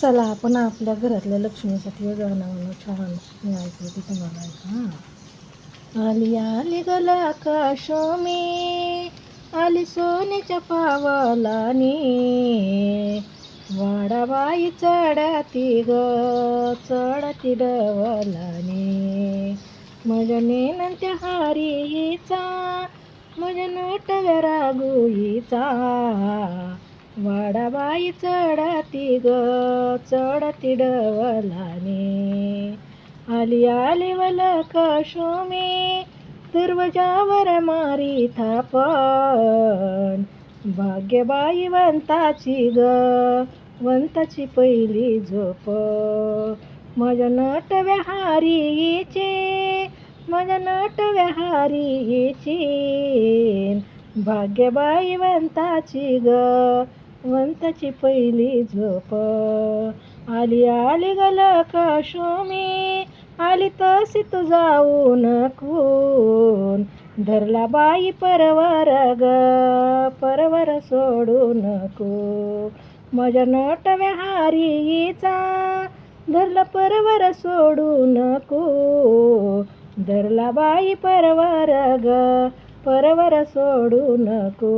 चला आपण आपल्या घरातल्या लक्ष्मीसाठी गाणं म्हणू. छान मी ऐकलं की तुम्हाला ऐका. आली आली आकाश मी आली सोन्याच्या पावलाने वाडाबाई चढती ग चढती डवलाने माझ्या नेनंत्या हारीचा माझ्या नटव्या रागुईचा वाडाबाई चढती ग चढती डवलाने आली आली कशोमी दरवाजावर मारी थापण भाग्यबाई वंताची ग वंताची पहिली झोप माझ्या नटव्या हारीचे माझ्या नटव्या हारीची भाग्यबाई वंताची ग वंताची पहिली झोप आली आली कशोमी आली तशी तू जाऊ नको धरला बाई परवर ग परवर सोडू नको माझ्या नटव्या हारीचा धरला परवर सोडू नको धरला बाई परवर ग परवर सोडू नको.